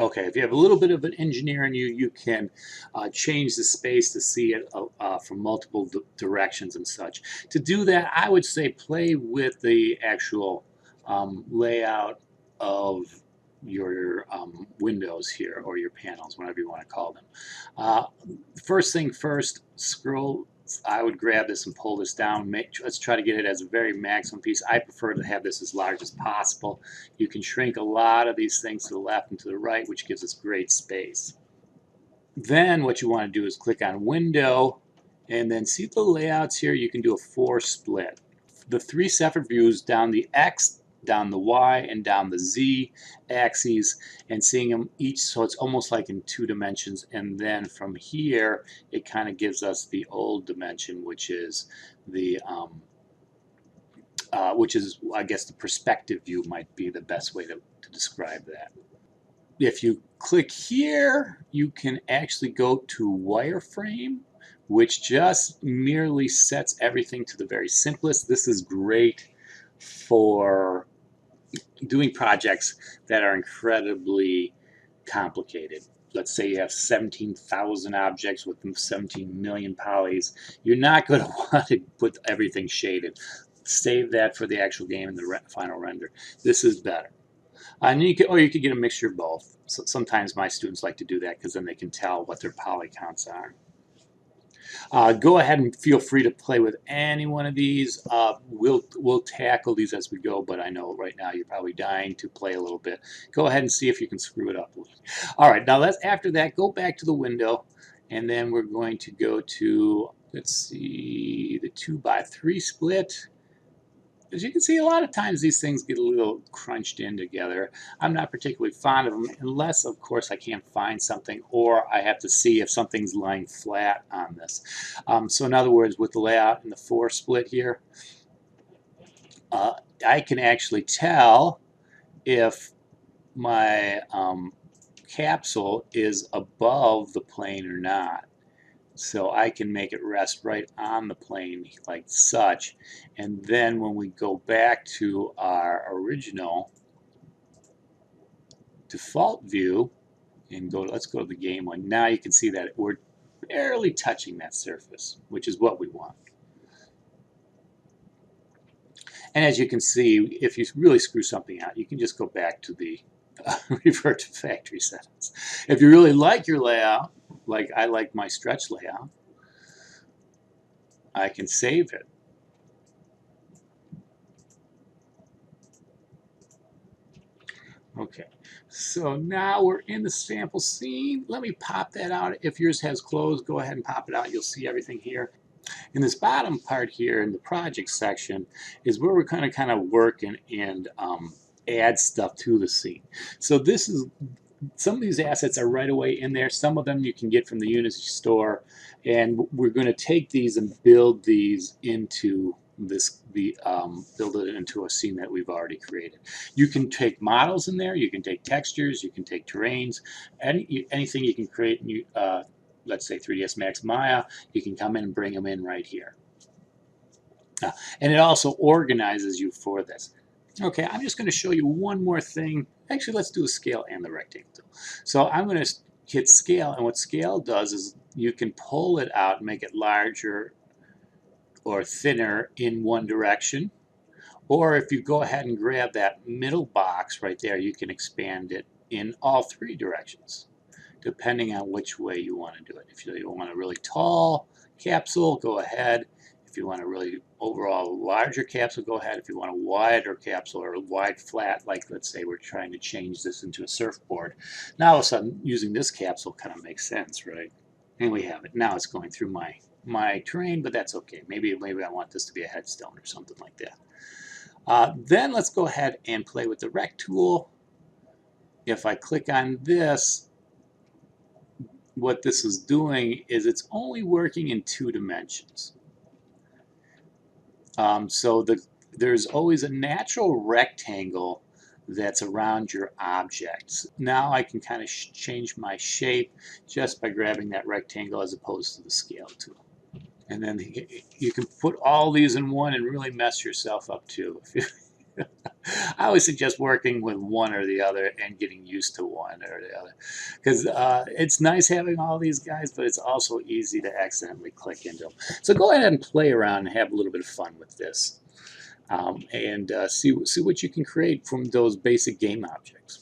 Okay, if you have a little bit of an engineer in you, you can change the space to see it from multiple directions and such. To do that, I would say play with the actual layout of your windows here, or your panels, whatever you want to call them. Uh, First thing first, scroll. I would grab this and pull this down. Let's try to get it as a very maximum piece. I prefer to have this as large as possible. You can shrink a lot of these things to the left and to the right, which gives us great space. Then what you want to do is click on Window, and then see the layouts here. You can do a 4 split. The 3 separate views down the X, down the Y, and down the Z axes, and seeing them each, so it's almost like in 2 dimensions. And then from here, it kind of gives us the old dimension, which is I guess, the perspective view might be the best way to describe that. If you click here, you can actually go to wireframe, which just merely sets everything to the very simplest. This is great for doing projects that are incredibly complicated. Let's say you have 17,000 objects with 17 million polys. You're not going to want to put everything shaded. Save that for the actual game and the final render. This is better. And or you could get a mixture of both. So sometimes my students like to do that because then they can tell what their poly counts are. Go ahead and feel free to play with any one of these. We'll tackle these as we go, but I know right now you're probably dying to play a little bit. Go ahead and see if you can screw it up a little. All right, now after that, go back to the window, and then we're going to go to, let's see, the 2x3 split. As you can see, a lot of times these things get a little crunched in together. I'm not particularly fond of them unless, of course, I can't find something, or I have to see if something's lying flat on this. So in other words, with the layout and the 4 split here, I can actually tell if my capsule is above the plane or not. So I can make it rest right on the plane like such. And then when we go back to our original default view and let's go to the game one. Now you can see that we're barely touching that surface, which is what we want. And as you can see, if you really screw something out, you can just go back to the revert to factory settings. If you really like your layout, like I like my stretch layout, I can save it. Okay, so now we're in the sample scene. Let me pop that out. If yours has closed, go ahead and pop it out. You'll see everything here. In this bottom part here in the project section is where we're kind of work and add stuff to the scene. So this is, some of these assets are right away in there. Some of them you can get from the Unity store, and we're going to take these and build these into build it into a scene that we've already created. You can take models in there, you can take textures, you can take terrains, anything you can create. Let's say 3ds Max Maya, you can come in and bring them in right here. And it also organizes you for this. Okay, I'm just going to show you one more thing. Actually, let's do the scale and the rectangle. So I'm going to hit scale, and what scale does is you can pull it out and make it larger or thinner in one direction. Or if you go ahead and grab that middle box right there, you can expand it in all 3 directions, depending on which way you want to do it. If you want a really tall capsule, go ahead. If you want a really overall larger capsule, go ahead. If you want a wider capsule or a wide flat, like let's say we're trying to change this into a surfboard, now all of a sudden using this capsule kind of makes sense, right? And we have it. Now it's going through my terrain, but that's okay. Maybe I want this to be a headstone or something like that. Then let's go ahead and play with the rect tool. If I click on this, what this is doing is it's only working in 2 dimensions. So there's always a natural rectangle that's around your objects. Now I can kind of change my shape just by grabbing that rectangle as opposed to the scale tool. And then you can put all these in one and really mess yourself up too. I always suggest working with one or the other and getting used to one or the other. Because it's nice having all these guys, but it's also easy to accidentally click into them. So go ahead and play around and have a little bit of fun with this. And see what you can create from those basic game objects.